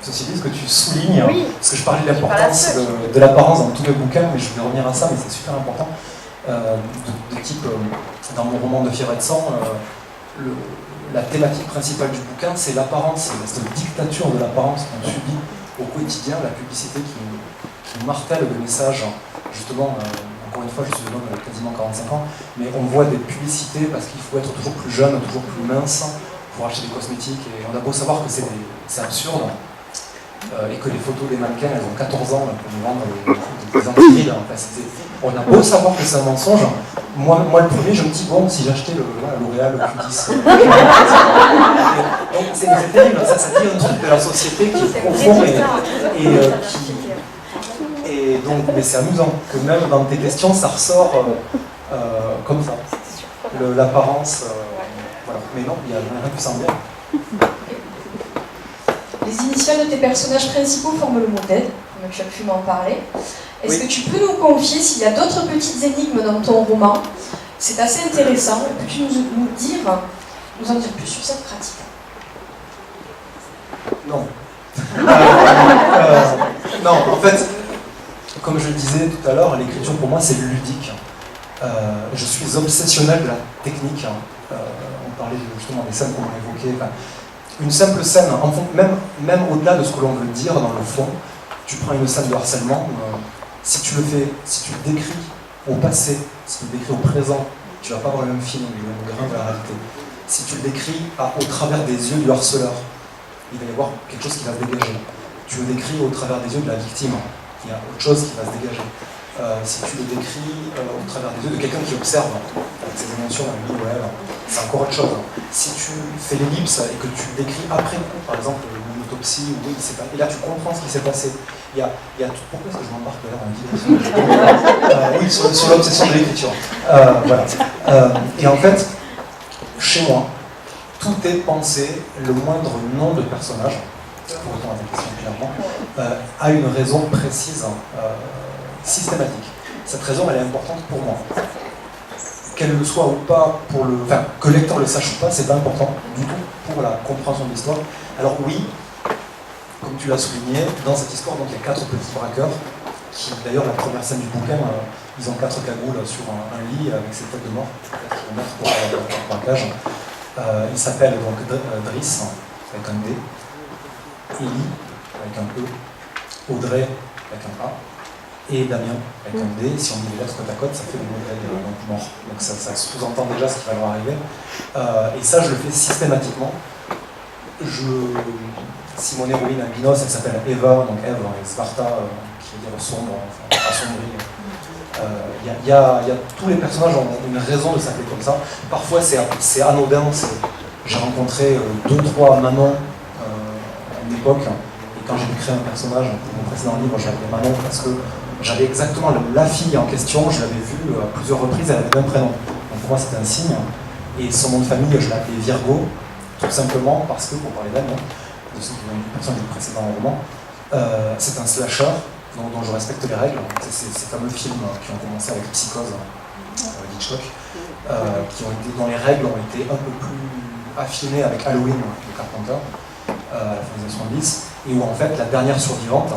F: Ceci dit, ce que tu soulignes,
E: Oui.
F: parce que je parlais de
E: Je suis pas la
F: l'importance
E: seule.
F: de l'apparence dans tous les bouquins, mais je vais revenir à ça, mais c'est super important. De type, dans mon roman de Fièvre et de sang, la thématique principale du bouquin, c'est l'apparence, cette dictature de l'apparence qu'on subit au quotidien, la publicité qui martèle le message, justement, encore une fois, je suis un homme de quasiment 45 ans, mais on voit des publicités parce qu'il faut être toujours plus jeune, toujours plus mince pour acheter des cosmétiques, et on a beau savoir que c'est absurde, et que les photos des mannequins, elles ont 14 ans pour nous vendre des anti-rides. On a beau savoir que c'est un mensonge, moi le premier, je me dis, bon, si j'achetais L'Oréal, le Q10, donc c'est terrible, ça dit un truc de la société qui est profond et donc, mais c'est amusant que même dans tes questions, ça ressort comme ça, l'apparence, voilà. Mais non, il y a rien qui semble bien.
A: Les initiales de tes personnages principaux forment le mot TED, comme tu as pu m'en parler. Est-ce que tu peux nous confier s'il y a d'autres petites énigmes dans ton roman? C'est assez intéressant. Peux-tu nous en dire plus sur cette pratique?
F: Non. Non, en fait, comme je le disais tout à l'heure, l'écriture pour moi c'est ludique. Je suis obsessionnel de la technique. On parlait justement des scènes qu'on a évoquées. Une simple scène, même au-delà de ce que l'on veut dire dans le fond, tu prends une scène de harcèlement, si tu le décris au passé, si tu le décris au présent, tu vas pas avoir le même film, le même grain de la réalité. Si tu le décris au travers des yeux du harceleur, il va y avoir quelque chose qui va se dégager. Tu le décris au travers des yeux de la victime, il y a autre chose qui va se dégager. Si tu le décris au travers des yeux de quelqu'un qui observe avec ses émotions, avec lui ou elle, c'est encore autre chose. Si tu fais l'ellipse et que tu décris après coup, par exemple une autopsie, et là tu comprends ce qui s'est passé. Il y a tout. Pourquoi est-ce que je m'embarque là dans une vidéo oui, sur l'obsession de l'écriture. Voilà. Et en fait, chez moi, tout est pensé, le moindre nom de personnage, pour répondre à ta question clairement, a une raison précise, systématique. Cette raison, elle est importante pour moi. Qu'elle le soit ou pas, que le lecteur le sache ou pas, c'est pas important du tout pour la compréhension de l'histoire. Alors oui, comme tu l'as souligné, dans cette histoire, donc, il y a 4 petits braqueurs, qui d'ailleurs, la première scène du bouquin, ils ont 4 cagoules sur un lit avec ses têtes de mort, qui vont mettre pour leur braquage. Ils s'appellent donc Driss, avec un D, Élie, avec un E, Audrey, avec un A, et Damien, avec un D. Si on dit les lettres côte à côte, ça fait le mot donc mort. Donc ça sous-entend déjà ce qui va leur arriver. Et ça, je le fais systématiquement. Si mon héroïne albinos, elle s'appelle Eva, donc Ève, et Sparta, qui veut dire sombre, enfin assombrie. Tous les personnages ont une raison de s'appeler comme ça. Parfois c'est anodin, j'ai rencontré 2-3 mamans à une époque, et quand j'ai dû créer un personnage pour mon précédent livre, j'avais Manon parce que j'avais exactement la fille en question, je l'avais vue à plusieurs reprises, elle avait le même prénom. Donc pour moi c'était un signe, et son nom de famille je l'appelais Virgo, tout simplement parce que, pour parler d'elle, de ceux qui ont une personne du précédent roman, c'est un slasher dont je respecte les règles. C'est ces fameux films qui ont commencé avec Psychose, Hitchcock, dont les règles ont été un peu plus affinées avec Halloween de Carpenter, à la fin des années 70, et où en fait la dernière survivante,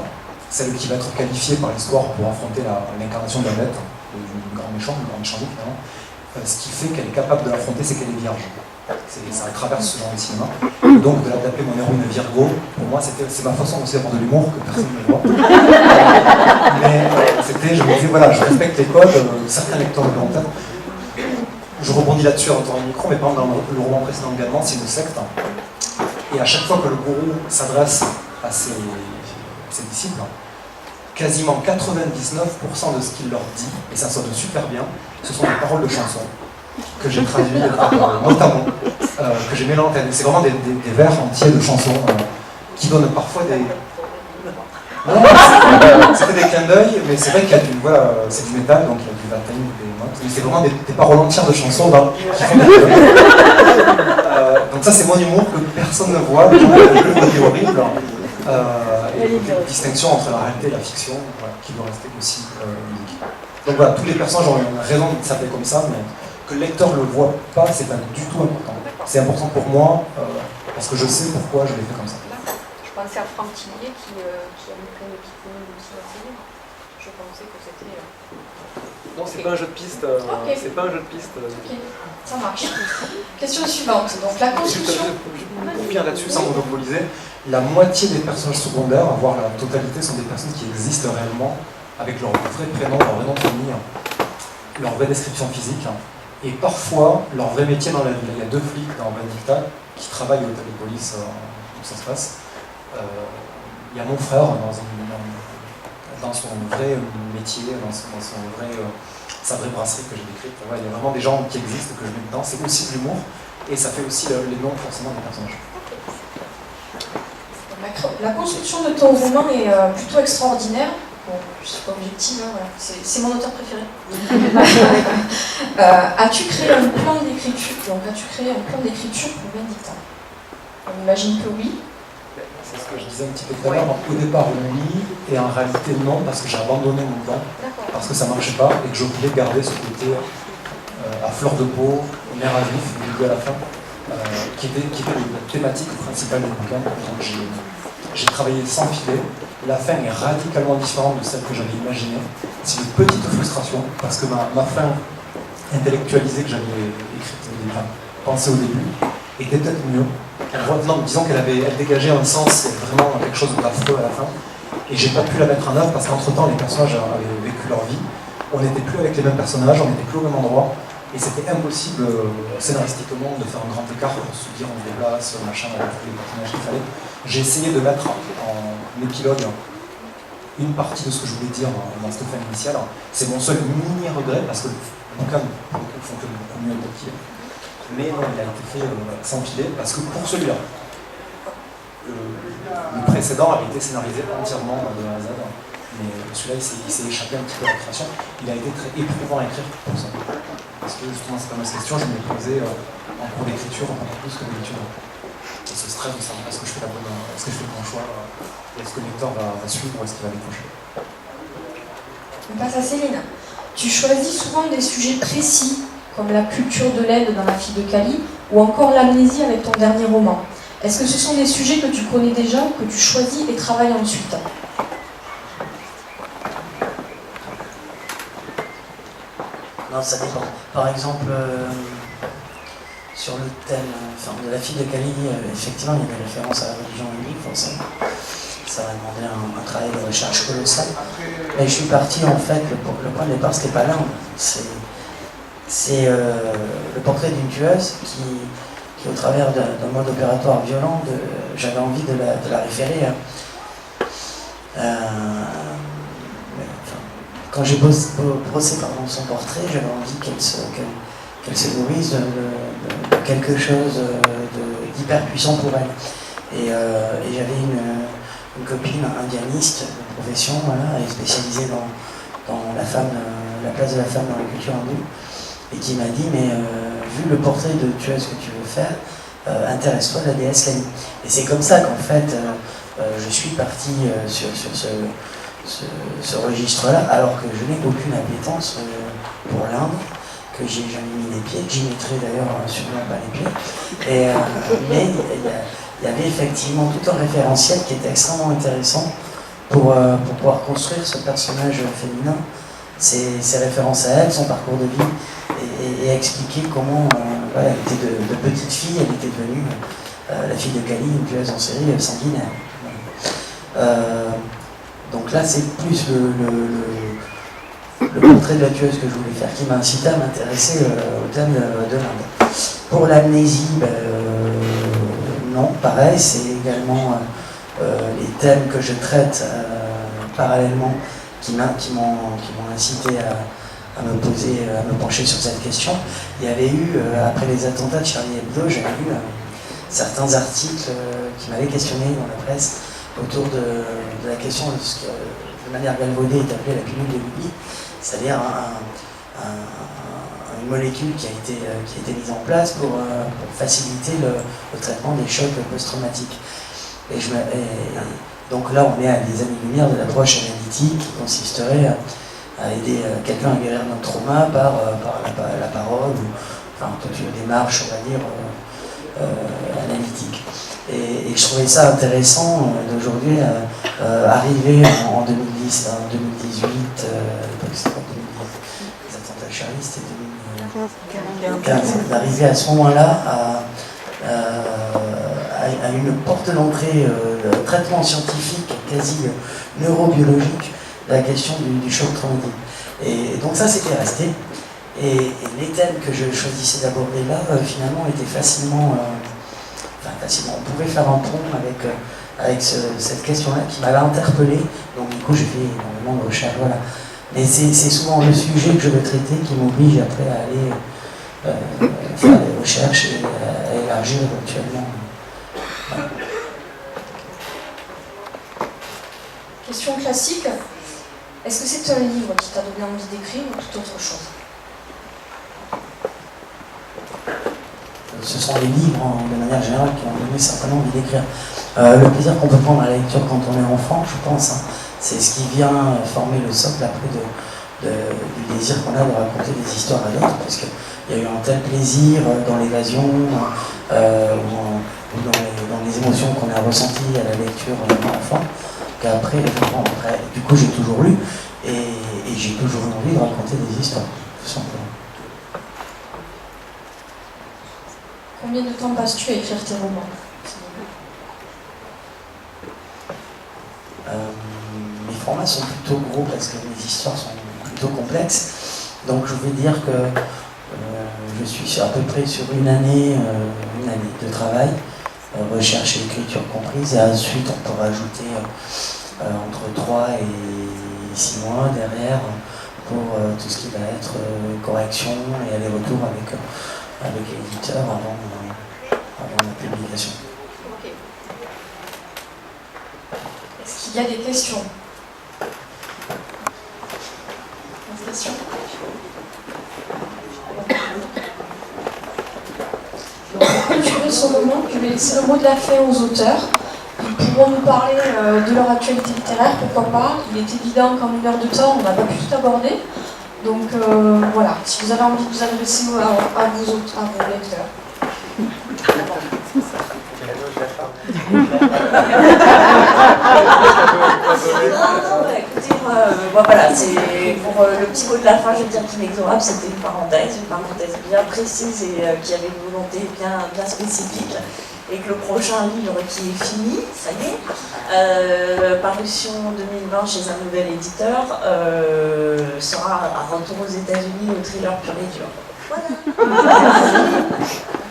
F: celle qui va être qualifiée par l'histoire pour affronter l'incarnation de la bête, du grand méchant loup finalement, ce qui fait qu'elle est capable de l'affronter, c'est qu'elle est vierge. Ça traverse ce genre de cinéma. Et donc d'appeler mon héroïne Virgo, pour moi c'est ma façon aussi d'avoir de l'humour que personne ne voit. Mais je me disais voilà, je respecte les codes, certains lecteurs le verront peut-être. Je rebondis là-dessus en tournant le micro, mais par exemple dans le roman précédent également, c'est une secte. Et à chaque fois que le gourou s'adresse à ses disciples, quasiment 99% de ce qu'il leur dit, et ça sonne super bien, ce sont des paroles de chansons que j'ai traduites notamment, que j'ai mélangées. C'est vraiment des vers entiers de chansons qui donnent parfois des... Non, c'était des clins d'œil, mais c'est vrai qu'il y a c'est du métal, donc il y a du latin, des notes, mais c'est vraiment des paroles entières de chansons qui font des clins d'œil. Donc ça c'est mon humour que personne ne voit, les gens ont le côté horrible. Et une distinction entre la réalité et la fiction, qui doit rester aussi unique. Donc voilà, tous les personnages ont une raison de s'appeler comme ça, mais que le lecteur ne le voit pas, c'est pas du tout important. C'est important pour moi, parce que je sais pourquoi je l'ai fait comme ça.
E: pensais à Franck Tillier qui a mis plein de petites lignes aussi dans ses livres. Je pensais que c'était...
F: Non, c'est pas un jeu de piste.
A: Ok.
F: C'est pas un jeu de piste.
A: Ok, ça marche. Question suivante. Donc la construction.
F: Pour finir là-dessus, sans monopoliser, la moitié des personnages secondaires, voire la totalité, sont des personnes qui existent réellement, avec leur vrai prénom, leur vrai nom de famille, leur vraie description physique, et parfois leur vrai métier dans la ville. Il y a 2 flics dans Vindicta qui travaillent au télépolice où ça se passe. Il y a mon frère dans son vrai métier, dans son vrai, sa vraie brasserie que j'ai décrite. Ouais, il y a vraiment des gens qui existent que je mets dedans. C'est aussi de l'humour et ça fait aussi les noms forcément des personnages.
A: La construction de ton roman est plutôt extraordinaire. Bon, je suis pas objective, hein, voilà. C'est mon auteur préféré. As-tu créé un plan d'écriture pour Vindicta? On imagine que oui.
F: C'est ce que je disais un petit peu tout à l'heure. Au départ, oui, et en réalité, non, parce que j'ai abandonné mon plan, parce que ça ne marchait pas et que je voulais garder ce côté à fleur de peau, mer à vif, du début à la fin, qui était la thématique principale du bouquin. Donc j'ai travaillé sans filet. La fin est radicalement différente de celle que j'avais imaginée. C'est une petite frustration, parce que ma fin intellectualisée que j'avais pensée au début était peut-être mieux. Non, disons qu'elle dégageait un sens, vraiment quelque chose d'affreux à la fin. Et j'ai pas pu la mettre en œuvre parce qu'entre-temps, les personnages avaient vécu leur vie. On n'était plus avec les mêmes personnages, on n'était plus au même endroit. Et c'était impossible scénaristiquement de faire un grand écart pour se dire on se déplace, machin, avec tous les personnages qu'il fallait. J'ai essayé de mettre en épilogue une partie de ce que je voulais dire dans cette fin initiale. C'est mon seul mini regret parce que le bouquin fonctionne beaucoup mieux qu'il est. Mais non, il a été fait sans filet parce que pour celui-là, le précédent avait été scénarisé entièrement de A à Z. Mais celui-là, il s'est échappé un petit peu à la création. Il a été très éprouvant à écrire pour ça. Parce que justement, cette fameuse question, je me l'ai posée en cours d'écriture encore plus que d'habitude. Et ce stress de savoir est-ce que je fais le bon choix, est-ce que le lecteur va suivre ou est-ce qu'il va décrocher.
A: On passe à Céline. Tu choisis souvent des sujets précis, comme la culture de l'Inde dans La fille de Cali, ou encore l'amnésie avec ton dernier roman. Est-ce que ce sont des sujets que tu connais déjà ou que tu choisis et travailles ensuite?
C: Non, ça dépend. Par exemple, sur le thème de La fille de Cali, effectivement, il y a des références à la religion unique, forcément. Ça va demander un travail de recherche colossal. Mais je suis parti, en fait, le point de départ, c'était pas l'Inde. C'est le portrait d'une tueuse qui, au travers d'un mode opératoire violent, j'avais envie de la référer quand j'ai brossé son portrait, j'avais envie qu'elle se nourrisse de quelque chose d'hyper puissant pour elle. Et j'avais une copine indianiste de profession, voilà, et spécialisée dans la place de la femme dans la culture hindoue, et qui m'a dit, mais vu le portrait de tueuse que tu veux faire, intéresse-toi de la déesse Kali. Et c'est comme ça qu'en fait, je suis parti sur ce registre-là, alors que je n'ai aucune appétence pour l'Inde, que j'ai jamais mis les pieds, que j'y mettrai d'ailleurs sûrement pas les pieds. Mais il y avait effectivement tout un référentiel qui était extrêmement intéressant pour pouvoir construire ce personnage féminin, ses références à elle, son parcours de vie, et expliquer comment elle était de petite fille, elle était devenue la fille de Kali, une tueuse en série sanguinaire. Donc là, c'est plus le portrait de la tueuse que je voulais faire qui m'a incité à m'intéresser au thème de l'Inde. Pour l'amnésie, non, pareil, c'est également les thèmes que je traite parallèlement qui m'ont incité à me pencher sur cette question. Il y avait eu, après les attentats de Charlie Hebdo, j'avais lu certains articles qui m'avaient questionné dans la presse autour de la question de ce que, de manière galvaudée, est appelée la pilule de l'oubli, c'est-à-dire une molécule qui a été mise en place pour faciliter le traitement des chocs post-traumatiques. Donc là, on est à des années-lumière de l'approche analytique qui consisterait à aider quelqu'un à guérir d'un trauma par la parole, ou enfin toute une démarche, on va dire, analytique. Et je trouvais ça intéressant d'aujourd'hui arriver en 2010, en 2018, à l'époque c'était pas 2010, les attentats Charlie, c'était 2015, d'arriver à ce moment-là à une porte d'entrée traitement scientifique, quasi neurobiologique, de la question du choc traumatique. Et donc ça c'était resté. Et les thèmes que je choisissais d'aborder là, finalement, étaient facilement, on pouvait faire un pont avec cette question-là qui m'avait interpellé. Donc du coup, j'ai fait énormément de recherches, voilà. Mais c'est souvent le sujet que je veux traiter qui m'oblige après à aller faire des recherches et à élargir éventuellement. Voilà.
A: Question classique. Est-ce que c'est un livre qui t'a donné envie d'écrire ou toute autre chose?
C: Ce sont les livres, de manière générale, qui ont donné certainement envie d'écrire. Le plaisir qu'on peut prendre à la lecture quand on est enfant, je pense, hein, c'est ce qui vient former le socle après du désir qu'on a de raconter des histoires à d'autres, parce qu'il y a eu un tel plaisir dans l'évasion, ou dans les émotions qu'on a ressenties à la lecture enfant, qu'après, du coup, j'ai toujours lu, et j'ai toujours eu envie de raconter des histoires, tout simplement.
A: Combien de temps passes-tu à écrire tes romans?
C: Mes formats sont plutôt gros parce que mes histoires sont plutôt complexes. Donc je vais dire que je suis à peu près sur une année de travail, recherche et écriture comprises, et ensuite on peut rajouter entre 3 et 6 mois derrière pour tout ce qui va être correction et aller-retour avec l'éditeur avant la publication.
E: Ok.
A: Est-ce qu'il y a des questions? Des questions? Pour clôturer ce moment, je vais laisser le mot de la fin aux auteurs. Ils pourront nous parler de leur actualité littéraire, pourquoi pas. Il est évident qu'en 1 heure de temps, on n'a pas pu tout aborder. Donc voilà, si vous avez envie de vous adresser à vos lecteurs.
D: Écoutez, voilà, c'est pour le petit mot de la fin, je veux dire qu'Inexorable, c'était une parenthèse bien précise et qui avait une volonté bien spécifique. Et que le prochain livre qui est fini, ça y est, parution 2020 chez un nouvel éditeur, sera un retour aux États-Unis au thriller pur et dur. Voilà.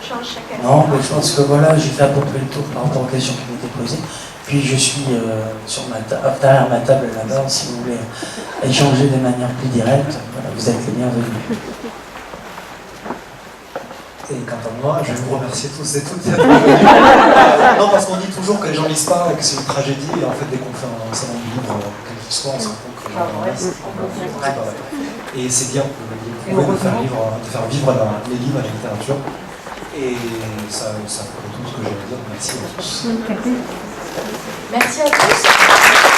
E: Change chaque année.
C: Non, mais je pense que voilà, j'ai fait à peu près le tour par rapport aux questions qui m'étaient posées. Puis je suis derrière ma table là-bas, si vous voulez échanger de manière plus directe, voilà, vous êtes les bienvenus.
F: Et quant à moi, je vais vous remercier tous et toutes d'être venus. Non, parce qu'on dit toujours que les gens lisent pas et que c'est une tragédie, et en fait, dès qu'on fait un salon du livre, quel qu'il soit, on se rend compte que les gens lisent. C'est pas vrai. Et c'est bien que vous pouvez de faire vivre les livres à la littérature. Et ça pour tout ce que j'ai à dire. Merci à tous.
A: Merci à tous.